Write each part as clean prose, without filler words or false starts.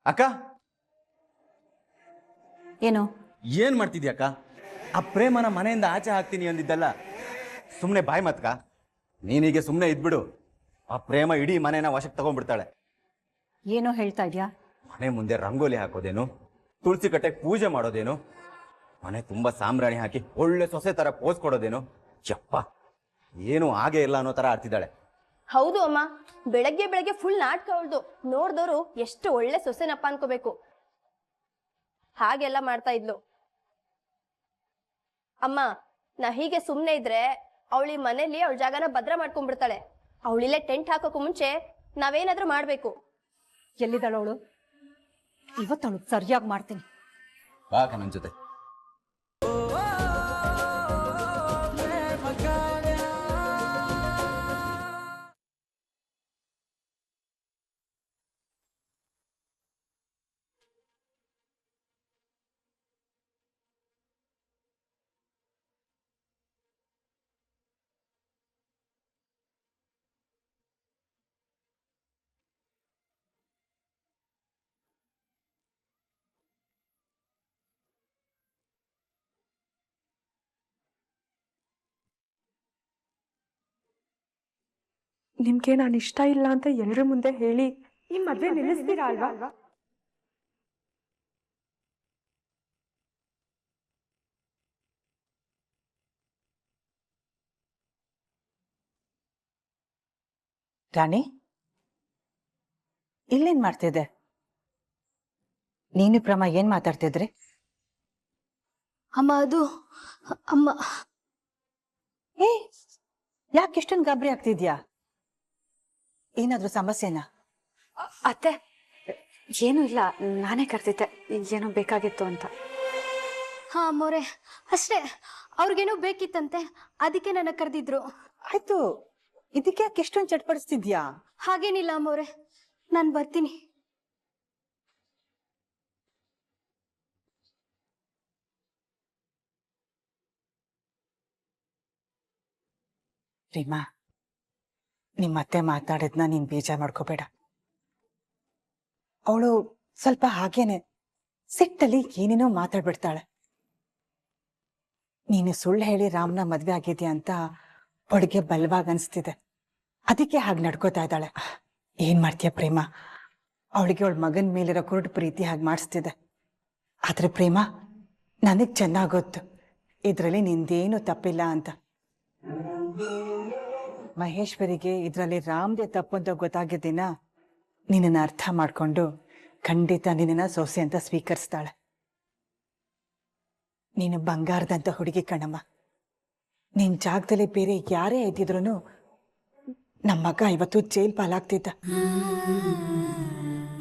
ಅಕ್ಕ ಏನು ಏನ್ ಮಾಡ್ತಿದ್ಯಾ ಅಕ್ಕ? ಆ ಪ್ರೇಮನ ಮನೆಯಿಂದ ಆಚೆ ಹಾಕ್ತೀನಿ ಅಂದಿದ್ದಲ್ಲ, ಸುಮ್ಮನೆ ಬಾಯ್ ಮತ್ಕ. ನೀನೀಗೆ ಸುಮ್ಮನೆ ಇದ್ಬಿಡು, ಆ ಪ್ರೇಮ ಇಡೀ ಮನೆನ ವಶಕ್ಕೆ ತಗೊಂಡ್ಬಿಡ್ತಾಳೆ. ಏನೋ ಹೇಳ್ತಾ ಇದ್ಯಾ? ಮನೆ ಮುಂದೆ ರಂಗೋಲಿ ಹಾಕೋದೇನು, ತುಳಸಿ ಕಟ್ಟೆಗೆ ಪೂಜೆ ಮಾಡೋದೇನು, ಮನೆ ತುಂಬಾ ಸಾಂಬ್ರಾಣಿ ಹಾಕಿ ಒಳ್ಳೆ ಸೊಸೆ ತರ ಪೋಸ್ ಕೊಡೋದೇನು. ಯಪ್ಪ, ಏನು ಹಾಗೆ ಇಲ್ಲ ಅನ್ನೋ ತರ ಆಡ್ತಿದ್ದಾಳೆ. ಹೌದು ಅಮ್ಮ, ಬೆಳಗ್ಗೆ ಬೆಳಗ್ಗೆ ಫುಲ್ ನಾಟಕ ಅವಳ್ದು. ನೋಡ್ದವ್ರು ಎಷ್ಟು ಒಳ್ಳೆ ಸೊಸೆನಪ್ಪ ಅನ್ಕೋಬೇಕು. ಹಾಗೆಲ್ಲ ಮಾಡ್ತಾ ಇದ್ಲು. ಅಮ್ಮ, ನಾ ಹೀಗೆ ಸುಮ್ನೆ ಇದ್ರೆ ಅವಳಿ ಮನೇಲಿ ಅವಳ ಜಾಗನ ಭದ್ರ ಮಾಡ್ಕೊಂಡ್ಬಿಡ್ತಾಳೆ. ಅವಳಿಲ್ಲೇ ಟೆಂಟ್ ಹಾಕೋಕು ಮುಂಚೆ ನಾವೇನಾದ್ರೂ ಮಾಡ್ಬೇಕು. ಎಲ್ಲಿದ್ದಾಳವಳು? ಇವತ್ತವಳು ಸರಿಯಾಗಿ ಮಾಡ್ತೀನಿ. ಬಾಕ ನನ್ನ ಜೊತೆ. ನಿಮ್ಗೆ ನಾನು ಇಷ್ಟ ಇಲ್ಲ ಅಂತ ಎಲ್ಲರ ಮುಂದೆ ಹೇಳಿ ಈ ಮದ್ವೆ ನಿಲ್ಲಿಸ್ತೀರಾ ಅಲ್ವಾ? ರಾಣಿ, ಇಲ್ಲೇನ್ ಮಾಡ್ತಿದ್ದೆ? ನೀನು ಪ್ರಮ ಏನ್ ಮಾತಾಡ್ತಿದ್ರಿ? ಅಮ್ಮ, ಅದು ಅಮ್ಮ. ಏ, ಯಾಕೆ ಇಷ್ಟೊಂದು ಗಾಬರಿ ಆಗ್ತಿದ್ಯಾ? ಏನಾದ್ರೂ ಸಮಸ್ಯೆನಾ? ಅತ್ತೆ, ಏನೂ ಇಲ್ಲ, ನಾನೇ ಕರ್ತಿದ್ದೆ, ಏನೋ ಬೇಕಾಗಿತ್ತು ಅಂತ. ಹಾ ಅಮ್ಮೋರೆ, ಅಷ್ಟೇ. ಅವ್ರಿಗೇನೋ ಬೇಕಿತ್ತಂತೆ, ಅದಕ್ಕೆ ನನ್ನ ಕರೆದಿದ್ರು. ಆಯ್ತು, ಇದಕ್ಕೆ ಯಾಕೆ ಎಷ್ಟೊಂದು ಚಟ್ಪಡಿಸ್ತಿದ್ಯಾ? ಹಾಗೇನಿಲ್ಲ ಅಮ್ಮೋರೆ, ನಾನು ಬರ್ತೀನಿ. ರೀಮಾ, ನಿಮ್ಮತ್ತೆ ಮಾತಾಡಿದ್ನ ನೀನ್ ಬೇಜಾರ್ ಮಾಡ್ಕೋಬೇಡ. ಅವಳು ಸ್ವಲ್ಪ ಹಾಗೇನೆ ಸಿಟ್ಟಲ್ಲಿ ಏನೇನೋ ಮಾತಾಡ್ಬಿಡ್ತಾಳೆ. ನೀನು ಸುಳ್ಳು ಹೇಳಿ ರಾಮ್ನ ಮದ್ವೆ ಆಗಿದ್ಯಾ ಅಂತ ಅವಳಿಗೆ ಬಲವಾಗಿ ಅನ್ಸ್ತಿದೆ, ಅದಕ್ಕೆ ಹಾಗೆ ನಡ್ಕೋತಾ ಇದ್ದಾಳೆ. ಏನ್ ಮಾಡ್ತೀಯ ಪ್ರೇಮ, ಅವಳಿಗೆ ಅವಳ ಮಗನ ಮೇಲಿರೋ ಕುರುಡು ಪ್ರೀತಿ ಹಾಗೆ ಮಾಡಿಸ್ತಿದೆ. ಆದ್ರೆ ಪ್ರೇಮ, ನನಗ್ ಚೆನ್ನಾಗ್ ಗೊತ್ತು ಇದ್ರಲ್ಲಿ ನಿಂದೇನು ತಪ್ಪಿಲ್ಲ ಅಂತ. ಮಹೇಶ್ವರಿಗೆ ಇದ್ರಲ್ಲಿ ರಾಮ್ದೇ ತಪ್ಪು ಅಂತ ಗೊತ್ತಾಗಿದ್ದೀನ, ನಿನ್ನನ್ನು ಅರ್ಥ ಮಾಡ್ಕೊಂಡು ಖಂಡಿತ ನಿನ್ನ ಸೊಸೆ ಅಂತ ಸ್ವೀಕರಿಸ್ತಾಳೆ. ನೀನು ಬಂಗಾರದಂತ ಹುಡುಗಿ ಕಣಮ್ಮ. ನಿನ್ ಜಾಗದಲ್ಲಿ ಬೇರೆ ಯಾರೇ ಇದ್ದಿದ್ರು ನಮ್ಮ ಮಗ ಇವತ್ತು ಜೈಲ್ ಪಾಲಾಗ್ತಿದ್ದ.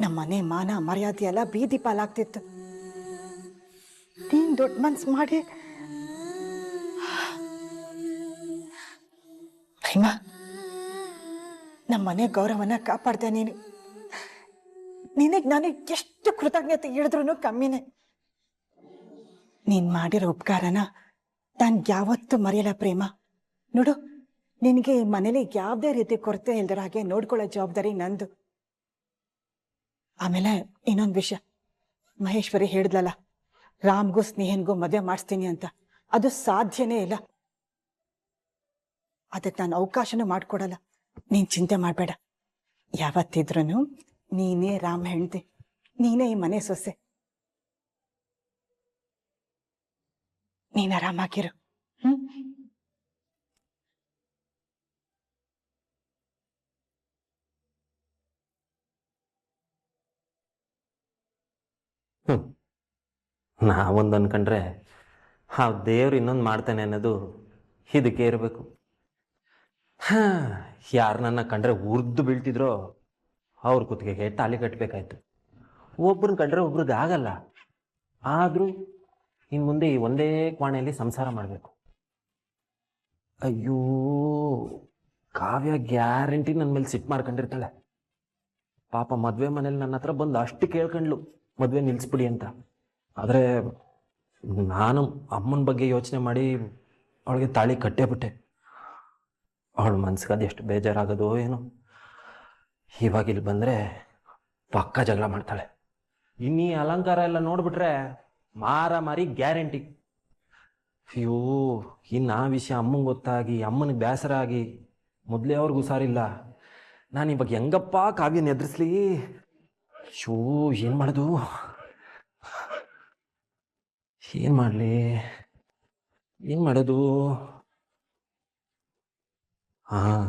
ನಮ್ಮನೆ ಮಾನ ಮರ್ಯಾದೆ ಎಲ್ಲ ಬೀದಿ ಪಾಲಾಗ್ತಿತ್ತು. ನೀನ್ ದೊಡ್ಡ ಮನ್ಸು ಮಾಡಿ ಪ್ರೇಮ, ನಮ್ಮನೆ ಗೌರವನ ಕಾಪಾಡ್ದೆ ನೀನು. ನಿನಗೆ ನನಗೆ ಎಷ್ಟು ಕೃತಜ್ಞತೆ ಹೇಳಿದ್ರು ಕಮ್ಮಿನೇ. ನೀನ್ ಮಾಡಿರೋ ಉಪಕಾರನ ನಾನು ಯಾವತ್ತೂ ಮರೆಯಲ್ಲ ಪ್ರೇಮ. ನೋಡು, ನಿನಗೆ ಈ ಮನೇಲಿ ಯಾವುದೇ ರೀತಿ ಕೊರತೆ ಇಲ್ದಿರ ಹಾಗೆ ನೋಡ್ಕೊಳ್ಳೋ ಜವಾಬ್ದಾರಿ ನಂದು. ಆಮೇಲೆ ಇನ್ನೊಂದು ವಿಷಯ, ಮಹೇಶ್ವರಿ ಹೇಳಿದ್ಲಲ್ಲ ರಾಮ್ಗೂ ಸ್ನೇಹನ್ಗೂ ಮದುವೆ ಮಾಡಿಸ್ತೀನಿ ಅಂತ, ಅದು ಸಾಧ್ಯನೇ ಇಲ್ಲ. ಅದಕ್ಕೆ ನಾನು ಅವಕಾಶನೂ ಮಾಡ್ಕೊಡಲ್ಲ. ನೀನ್ ಚಿಂತೆ ಮಾಡಬೇಡ. ಯಾವತ್ತಿದ್ರೂ ನೀನೇ ರಾಮ್ ಹೆಂಡ್ತಿ, ನೀನೇ ಈ ಮನೆ ಸೊಸೆ. ನೀನ್ ಆರಾಮಾಗಿರು. ನಾವೊಂದು ಅನ್ಕೊಂಡ್ರೆ ಆ ದೇವ್ರು ಇನ್ನೊಂದು ಮಾಡ್ತಾನೆ ಅನ್ನೋದು ಇದಕ್ಕೆ ಇರಬೇಕು. ಯಾರು ನನ್ನ ಕಂಡ್ರೆ ಉರ್ದು ಬೀಳ್ತಿದ್ರೋ ಅವ್ರ ಕುತ್ತಿಗೆಗೆ ತಾಲಿ ಕಟ್ಟಬೇಕಾಯ್ತು. ಒಬ್ರನ್ನ ಕಂಡ್ರೆ ಒಬ್ರದ್ದು ಆಗಲ್ಲ. ಆದರೂ ಇನ್ನು ಮುಂದೆ ಈ ಒಂದೇ ಕೋಣೆಯಲ್ಲಿ ಸಂಸಾರ ಮಾಡಬೇಕು. ಅಯ್ಯೋ, ಕಾವ್ಯ ಗ್ಯಾರಂಟಿ ನನ್ನ ಮೇಲೆ ಸಿಟ್ಟು ಮಾಡ್ಕೊಂಡಿರ್ತಾಳೆ. ಪಾಪ ಮದುವೆ ಮನೇಲಿ ನನ್ನ ಹತ್ರ ಬಂದು ಅಷ್ಟು ಕೇಳ್ಕೊಂಡ್ಲು ಮದುವೆ ನಿಲ್ಲಿಸ್ಬಿಡಿ ಅಂತ. ಆದರೆ ನಾನು ಅಮ್ಮನ ಬಗ್ಗೆ ಯೋಚನೆ ಮಾಡಿ ಅವಳಿಗೆ ತಾಳಿ ಕಟ್ಟೇಬಿಟ್ಟೆ. ಅವಳ ಮನ್ಸಿಗೆ ಅದು ಎಷ್ಟು ಬೇಜಾರಾಗೋದೋ ಏನೋ. ಇವಾಗ ಇಲ್ಲಿ ಬಂದರೆ ಪಕ್ಕ ಜಗಳ ಮಾಡ್ತಾಳೆ. ಇನ್ನೀ ಅಲಂಕಾರ ಎಲ್ಲ ನೋಡ್ಬಿಟ್ರೆ ಮಾರಿ ಗ್ಯಾರಂಟಿ. ಅಯ್ಯೋ, ಇನ್ನು ಆ ವಿಷಯ ಅಮ್ಮಂಗೆ ಗೊತ್ತಾಗಿ ಅಮ್ಮನಿಗೆ ಬೇಸರ ಆಗಿ ಮೊದಲೇ ಅವ್ರಿಗೆ ಹುಷಾರಿಲ್ಲ. ನಾನು ಇವಾಗ ಹೆಂಗಪ್ಪ ಕಾವ್ಯನ ಎದುರಿಸ್ಲಿ? ಶೋ, ಏನು ಮಾಡೋದು? ಏನು ಮಾಡಲಿ? ಏನು ಮಾಡೋದು? ಹಾಂ,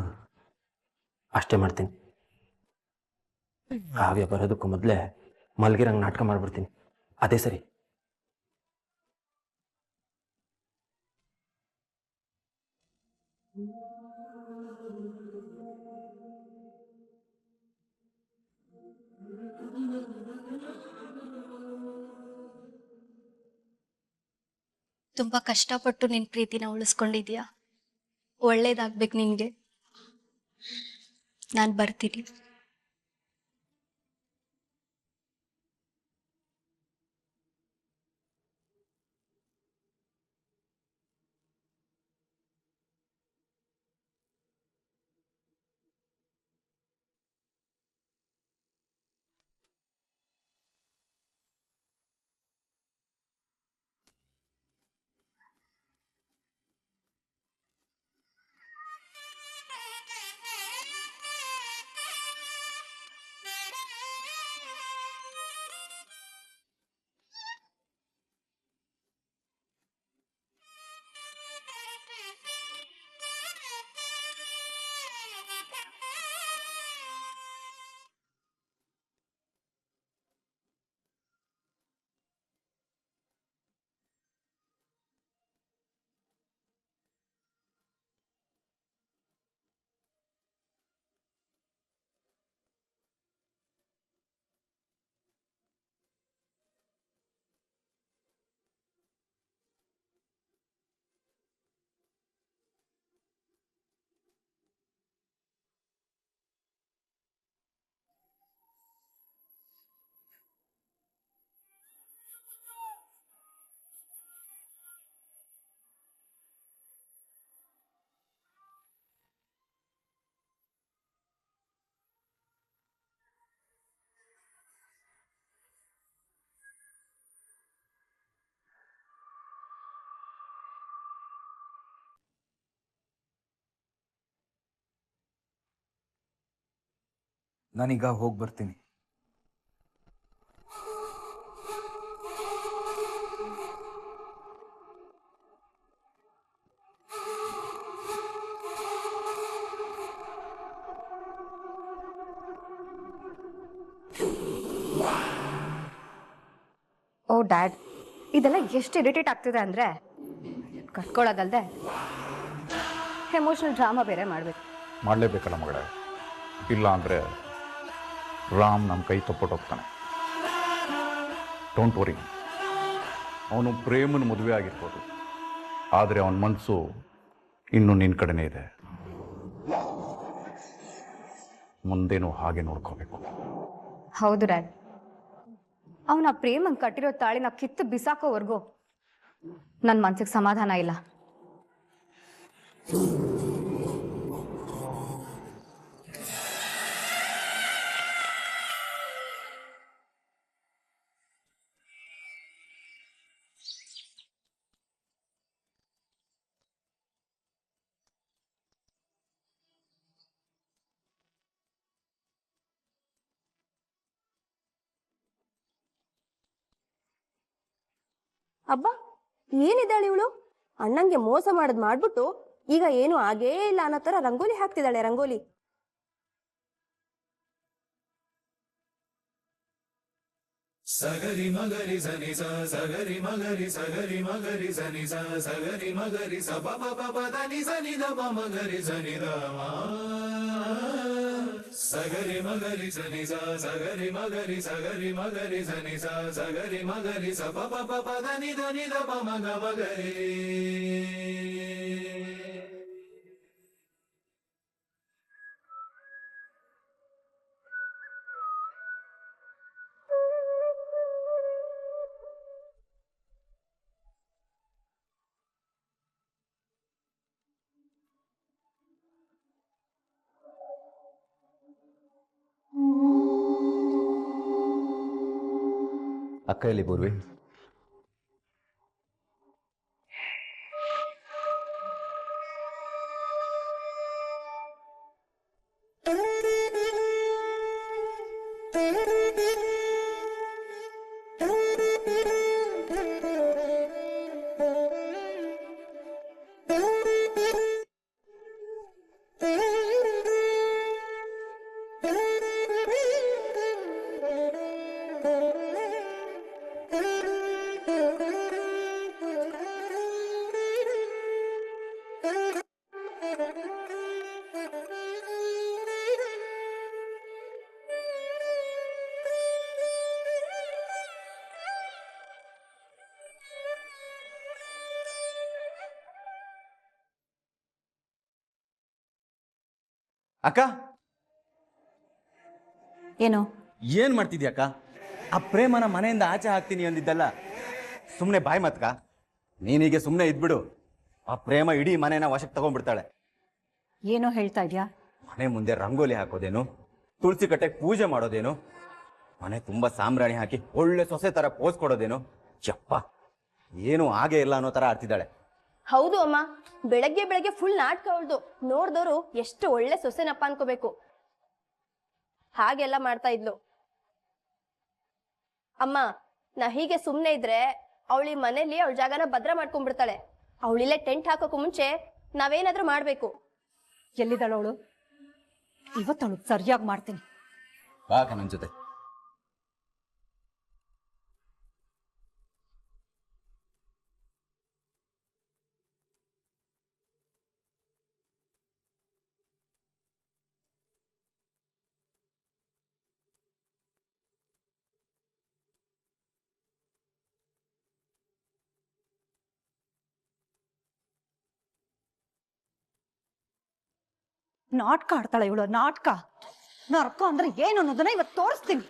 ಅಷ್ಟೇ ಮಾಡ್ತೀನಿ. ಕಾವ್ಯ ಬರೋದಕ್ಕೂ ಮೊದಲೇ ಮಲ್ಗಿರಂಗೆ ನಾಟಕ ಮಾಡ್ಬಿಡ್ತೀನಿ. ಅದೇ ಸರಿ. ತುಂಬಾ ಕಷ್ಟಪಟ್ಟು ನಿನ್ ಪ್ರೀತಿನ ಉಳಿಸ್ಕೊಂಡಿದ್ಯಾ. ಒಳ್ಳೇದಾಗ್ಬೇಕು ನಿನ್ಗೆ. ನಾನ್ ಬರ್ತೀನಿ. ನಾನೀಗ ಹೋಗಿ ಬರ್ತೀನಿ. ಓ ಡ್ಯಾಡ್, ಇದೆಲ್ಲ ಎಷ್ಟು ಇರಿಟೇಟ್ ಆಗ್ತಿದೆ ಅಂದರೆ ಕಟ್ಕೊಳ್ಳೋದಲ್ದೆ ಎಮೋಷನಲ್ ಡ್ರಾಮಾ ಬೇರೆ ಮಾಡಬೇಕು. ಮಾಡಲೇಬೇಕಲ್ಲ ಮಗಳೇ, ಇಲ್ಲ ಅಂದರೆ ರಾಮ್ ನಮ್ಮ ಕೈ ತಪ್ಪೊಟ್ಟೋಗ್ತಾನೆ. ಡೋಂಟ್ ವರಿ, ಅವನು ಪ್ರೇಮನ ಮದುವೆ ಆಗಿರ್ಬೋದು, ಆದರೆ ಅವನ ಮನಸ್ಸು ಇನ್ನೂ ನಿನ್ನ ಕಡೆನೇ ಇದೆ. ಮುಂದೇನು ಹಾಗೆ ನೋಡ್ಕೋಬೇಕು. ಹೌದು ಡ್ಯಾಡ್, ಅವನ ಪ್ರೇಮಂಗೆ ಕಟ್ಟಿರೋ ತಾಳಿನ ಕಿತ್ತು ಬಿಸಾಕೋವರೆಗೂ ನನ್ನ ಮನ್ಸಿಗೆ ಸಮಾಧಾನ ಇಲ್ಲ. ಅಬ್ಬಾ, ಏನಿದ್ದಾಳೆ ಇವಳು? ಅಣ್ಣಂಗೆ ಮೋಸ ಮಾಡೋದ್ ಮಾಡ್ಬಿಟ್ಟು ಈಗ ಏನು ಆಗೇ ಇಲ್ಲ ಅನ್ನೋ ತರ ರಂಗೋಲಿ ಹಾಕ್ತಿದ್ದಾಳೆ. ರಂಗೋಲಿ ಸಗರಿ ಮಗರಿ ಸನಿ ಸ ಸಗರಿ ಮಗರಿ ಸಗರಿ ಮಗರಿ ಸನಿ ಸ ಸಗರಿ ಮಗರಿ ಸ ಪ ಪ ಪ ನಿ ಸನಿ ದ ಪ ಮಗರಿ ಸನಿ ದ ಮ ಸಗರಿ ಮಗರಿ ಸನಿ ಸ ಸಗರಿ ಮಗರಿ ಸಗರಿ ಮಗರಿ ಸನಿ ಸ ಸಗರಿ ಮಗರಿ ಸ ಪ ಪ ನಿ ದ ಪ ಮಗ ಮಗರಿ. ಅಕ್ಕ ಎಲ್ಲಿ ಪೂರ್ವಿ? ಅಕ್ಕ, ಏನು ಏನ್ ಮಾಡ್ತಿದ್ಯಕ್ಕ? ಆ ಪ್ರೇಮನ ಮನೆಯಿಂದ ಆಚೆ ಹಾಕ್ತೀನಿ ಅಂದಿದ್ದಲ್ಲ, ಸುಮ್ಮನೆ ಬಾಯ್ ಮತ್ಕ. ನೀನೀಗೆ ಸುಮ್ಮನೆ ಇದ್ಬಿಡು, ಆ ಪ್ರೇಮ ಇಡೀ ಮನೆನ ವಶಕ್ಕೆ ತಗೊಂಡ್ಬಿಡ್ತಾಳೆ. ಏನೋ ಹೇಳ್ತಾ ಇದ್ಯಾ? ಮನೆ ಮುಂದೆ ರಂಗೋಲಿ ಹಾಕೋದೇನು, ತುಳಸಿ ಕಟ್ಟೆಗೆ ಪೂಜೆ ಮಾಡೋದೇನು, ಮನೆ ತುಂಬಾ ಸಾಂಬ್ರಾಣಿ ಹಾಕಿ ಒಳ್ಳೆ ಸೊಸೆ ತರ ಪೋಸ್ ಕೊಡೋದೇನು. ಚಪ್ಪ, ಏನು ಹಾಗೆ ಇಲ್ಲ ಅನ್ನೋ ತರ ಆಡ್ತಿದ್ದಾಳೆ. ಹೌದು ಅಮ್ಮ, ಬೆಳಗ್ಗೆ ಬೆಳಗ್ಗೆ ಫುಲ್ ನಾಟಕ ಅವಳ್ದು. ನೋಡ್ದವ್ರು ಎಷ್ಟು ಒಳ್ಳೆ ಸೊಸೆನಪ್ಪ ಅನ್ಕೋಬೇಕು. ಹಾಗೆಲ್ಲ ಮಾಡ್ತಾ ಇದ್ಲು. ಅಮ್ಮ, ನಾ ಹೀಗೆ ಸುಮ್ನೆ ಇದ್ರೆ ಅವಳಿ ಮನೇಲಿ ಅವಳ ಜಾಗನ ಭದ್ರ ಮಾಡ್ಕೊಂಡ್ಬಿಡ್ತಾಳೆ. ಅವಳಿಲ್ಲೇ ಟೆಂಟ್ ಹಾಕೋಕು ಮುಂಚೆ ನಾವೇನಾದ್ರೂ ಮಾಡ್ಬೇಕು. ಎಲ್ಲಿದ್ದಾಳವಳು? ಇವತ್ತವಳು ಸರಿಯಾಗಿ ಮಾಡ್ತೀನಿ. ಬಾಕ ನನ್ನ ಜೊತೆ. ನಾಟಕ ಆಡ್ತಾಳೆ ಇವಳು, ನಾಟಕ. ನರ್ಕ ಅಂದ್ರೆ ಏನು ಅನ್ನೋದನ್ನ ಇವತ್ತು ತೋರಿಸ್ತೀನಿ.